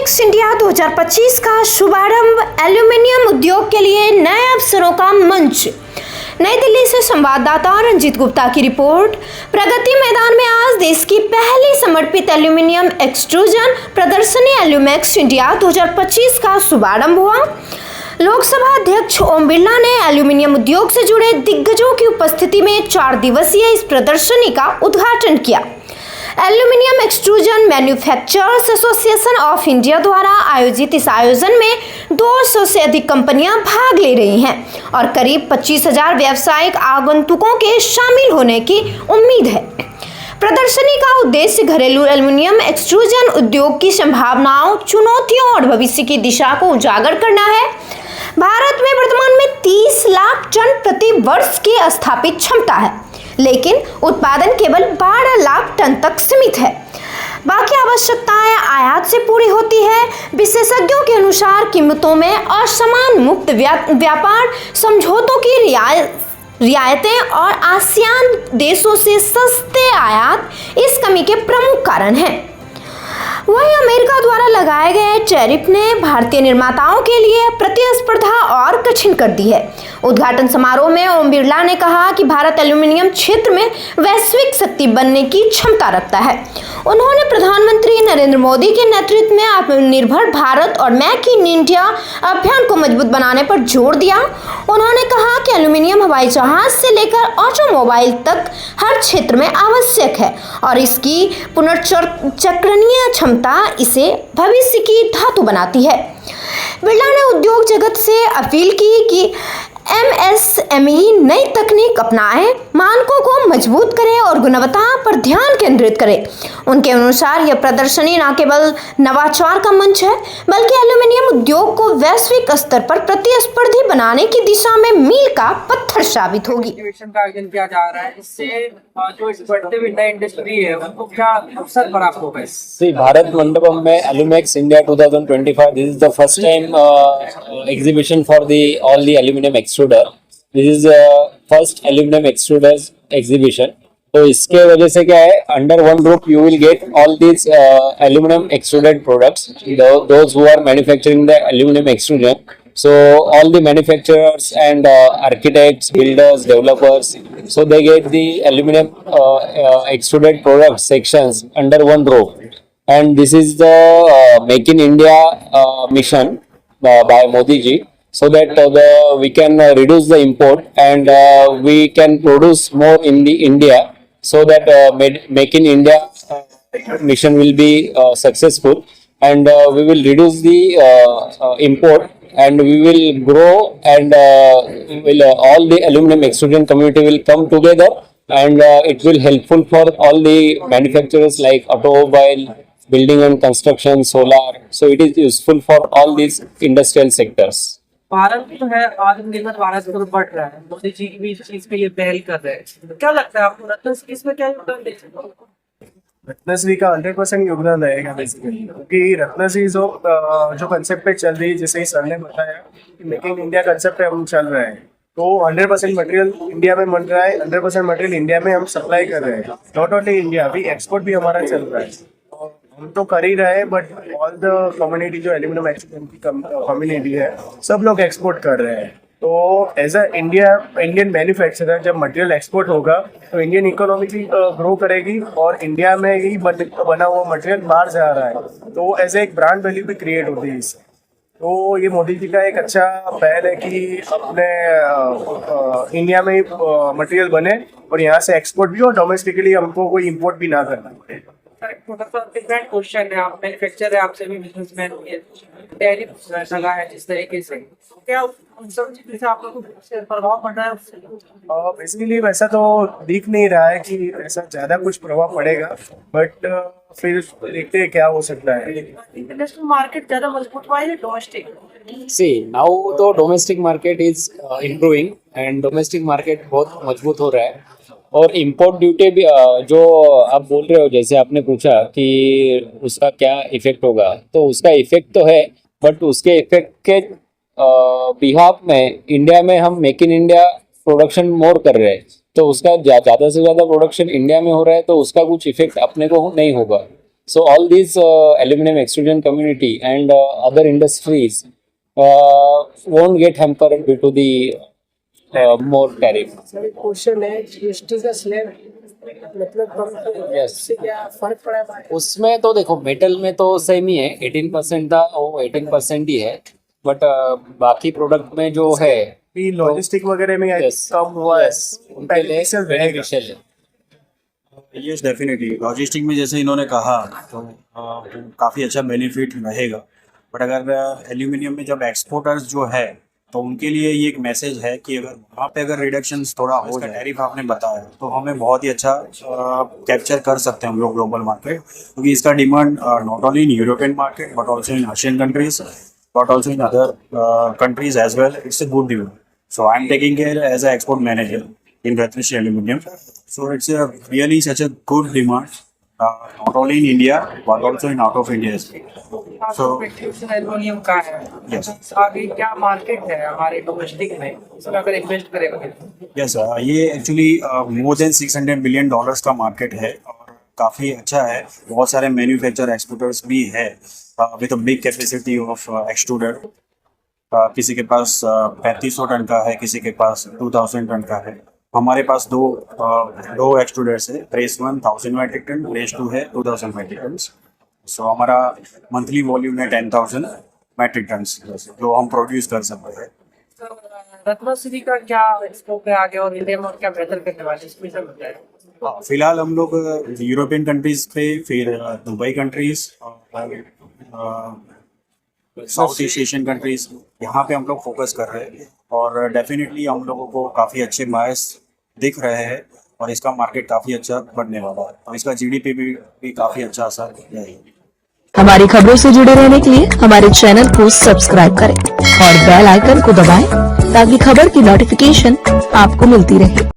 एल्यूमेक्स India 2025 का शुभारंभ aluminium उद्योग के लिए नए अवसरों का मंच। नई दिल्ली से संवाददाता रंजीत गुप्ता की रिपोर्ट। प्रगति मैदान में आज देश की पहली समर्पित एल्यूमिनियम एक्सट्रूजन प्रदर्शनी एल्यूमेक्स इंडिया 2025 का शुभारंभ हुआ। लोकसभा अध्यक्ष ओम बिरला ने एल्यूमिनियम उद्योग से जुड़े दिग्गजों की उपस्थिति में 4 दिवसीय इस प्रदर्शनी का उद्घाटन किया। Aluminium extrusion manufacturers association of India द्वारा आयोजित इस आयोजन में 200 से अधिक कंपनियां भाग ले रही हैं और करीब 25,000 व्यावसायिक आगंतुकों के शामिल होने की उम्मीद है। प्रदर्शनी का उद्देश्य घरेलू एल्यूमिनियम एक्सट्रूजन उद्योग की संभावनाओं, चुनौतियों और भविष्य की दिशा को उजागर करना है। भारत में वर्तमान में 30 लाख टन प्रति वर्ष की स्थापित क्षमता है, लेकिन उत्पादन केवल 12 लाख टन तक सीमित है। बाकी आवश्यकताएं आयात से पूरी होती है। विशेषज्ञों के अनुसार कीमतों में असमान मुक्त व्यापार समझौतों की रियायतें और आसियान देशों से सस्ते आयात इस कमी के प्रमुख कारण हैं। वहीं अमेरिका द्वारा लगाए गए टैरिफ ने भारतीय निर्माताओं के लिए प्रतिस्पर्धा और कठिन कर दी है। उद्घाटन समारोह में ओम बिरला ने कहा कि भारत एल्यूमिनियम क्षेत्र में वैश्विक शक्ति बनने की क्षमता रखता है। उन्होंने प्रधानमंत्री नरेंद्र मोदी के नेतृत्व में आत्मनिर्भर भारत और मेक इन इंडिया अभियान को मजबूत बनाने पर जोर दिया। उन्होंने कहा कि एल्यूमिनियम हवाई जहाज से लेकर ऑटोमोबाइल तक हर क्षेत्र में आवश्यक है और इसकी पुनर्चक्रणीय क्षमता इसे भविष्य की धातु बनाती है। बिरला ने उद्योग जगत से अपील की कि एमएसएमई नई तकनीक अपनाएं, मानकों को मजबूत करें और गुणवत्ता पर ध्यान केंद्रित करें। उनके अनुसार यह प्रदर्शनी न केवल नवाचार का मंच है, बल्कि एल्यूमिनियम उद्योग को वैश्विक स्तर पर प्रतिस्पर्धी बनाने की दिशा में मील का पत्थर साबित होगी। अधिवेशन का आयोजन किया जा रहा है, इससे जो बढ़ते हुए नई इंडस्ट्री है उनको क्या अवसर प्राप्त होगा? भारत मंडपम में Alumex India 2025, this is the first time exhibition for all the aluminum extruder. This is first aluminum extruders exhibition. तो इसके वजह से क्या है, under one roof you will get all these aluminum extruded products. Those who are manufacturing the aluminum extrusion. So all the manufacturers and architects, builders, developers, so they get the aluminum extruded product sections under one roof. And this is the Make in India mission by Modi ji, so that we can reduce the import and we can produce more in the India, so that Make in India mission will be successful, and we will reduce the import, and we will grow, and all the aluminum extrusion community will come together, and it will helpful for all the manufacturers like automobile, building and construction, solar. So it is useful for all these industrial sectors. Bharat जो है आत्मनिर्भर भारत की तरफ बढ़ रहा है, मोदी जी भी इस चीज पे ये पहल कर रहे हैं। क्या लगता है आपको, रत्नश्री इसमें क्या योगदान दे सकते हैं? रत्नश्री का 100% योगदान रहेगा बेसिकली, क्योंकि रत्नश्री जो कंसेप्ट पे चल रही है, जैसे सर ने बताया कि मेक इन इंडिया कंसेप्ट पे हम चल रहे हैं, तो 100% मटेरियल इंडिया में बन रहा है, 100% मटेरियल इंडिया में हम सप्लाई कर रहे हैं। नॉट ओनली इंडिया, अभी एक्सपोर्ट भी हमारा चल रहा है। हम तो कर ही रहे हैं, बट ऑल द कम्युनिटी जो एल्यूमिनियम एक्सट्रूजन की कम्युनिटी है, सब लोग एक्सपोर्ट कर रहे हैं। तो एज अ इंडियन मैन्युफैक्चरर जब मटेरियल एक्सपोर्ट होगा तो इंडियन इकोनॉमी भी ग्रो करेगी, और इंडिया में ही बना हुआ मटेरियल बाहर जा रहा है, तो एज एक ब्रांड वैल्यू भी क्रिएट होती है इससे। तो ये मोदी जी का एक अच्छा पहल है कि अपने इंडिया में ही मटेरियल बने और यहाँ से एक्सपोर्ट भी हो, डोमेस्टिकली हमको कोई इम्पोर्ट भी ना करना पड़े। डिफरेंट क्वेश्चन है, आप मैन्युफैक्चरर है, आपसे भी बिजनेसमैन है, टैरिफ लगा है जिस तरीके से, क्या उन सब चीज़ों से आप लोगों को प्रभाव पड़ रहा है उससे? बेसिकली वैसा तो दिख नहीं रहा है कि ऐसा ज़्यादा कुछ प्रभाव पड़ेगा, बट फिर देखते हैं क्या हो सकता है। इंटरनेशनल मार्केट ज़्यादा मजबूत हुआ है या डोमेस्टिक? See, now तो domestic market is improving and domestic market बहुत मजबूत हो रहा है, और इम्पोर्ट ड्यूटी भी जो आप बोल रहे हो, जैसे आपने पूछा कि उसका क्या इफेक्ट होगा, तो उसका इफेक्ट तो है, बट उसके इफेक्ट के बिहाफ में इंडिया में हम मेक इन इंडिया प्रोडक्शन मोर कर रहे हैं, तो उसका ज़्यादा से ज़्यादा प्रोडक्शन इंडिया में हो रहा है, तो उसका कुछ इफेक्ट अपने को नहीं होगा। So all these aluminum extrusion community and other industries won't get hampered due to the more tariff. Sir question है जीएसटी का स्लैब मतलब कम Yes. से क्या फर्क पड़ा है? उसमें तो देखो मेटल में तो सेम ही है 18% था वो 18% ही है बट बाकी प्रोडक्ट में जो है भी लॉजिस्टिक वगैरह में Yes. कम हुआ है उनके लिए beneficial रहेगा। beneficial है. यस डेफिनेटली लॉजिस्टिक में जैसे इन्होंने कहा तो काफ़ी अच्छा बेनिफिट रहेगा बट अगर एल्यूमिनियम में जब एक्सपोर्टर्स जो है तो उनके लिए ये एक मैसेज है कि अगर वहाँ पे अगर रिडक्शन थोड़ा हो जाए टैरिफ आपने बताया तो हमें बहुत ही अच्छा कैप्चर कर सकते हैं हम लोग ग्लोबल मार्केट क्योंकि इसका demand not only in European market but also in Asian countries but also in other countries as well it's a good demand so I am taking care as a export manager in Rathnashri Aluminium. So it's a really such a good demand, not only in India but also in out of India as well. So aluminium का है Yes. आगे क्या market है हमारे domestic में इसमें अगर invest करेंगे yes, ये एक्चुअली मोर देन $600 बिलियन का मार्केट है और काफ़ी अच्छा है बहुत सारे मैन्युफैक्चर एक्सपोर्टर्स भी है with a big capacity of extruder किसी के पास 3500 टन का है किसी के पास 2000 टन का है हमारे पास दो एक्सट्रूडर्स है प्रेस 1000 मैट्रिक टन प्रेस 2 है 2000 मैट्रिक टन सो हमारा मंथली वॉल्यूम है 10,000 मैट्रिक टन जो हम प्रोड्यूस कर सकते हैं रत्नश्री का क्या स्कोप है आगे और इंडिया में और क्या बेहतर करने वाले इसमें सब बताया फिलहाल हम लोग यूरोपियन कंट्रीज पे फिर Dubai countries south east Asian countries यहाँ पे हम लोग फोकस कर रहे हैं और डेफिनेटली हम लोगों को काफ़ी अच्छे बायस दिख रहे हैं और इसका मार्केट काफ़ी अच्छा बढ़ने वाला है और इसका जीडीपी भी काफ़ी अच्छा असर है हमारी खबरों से जुड़े रहने के लिए हमारे चैनल को सब्सक्राइब करें और बेल आइकन को दबाएं ताकि खबर की नोटिफिकेशन आपको मिलती रहे।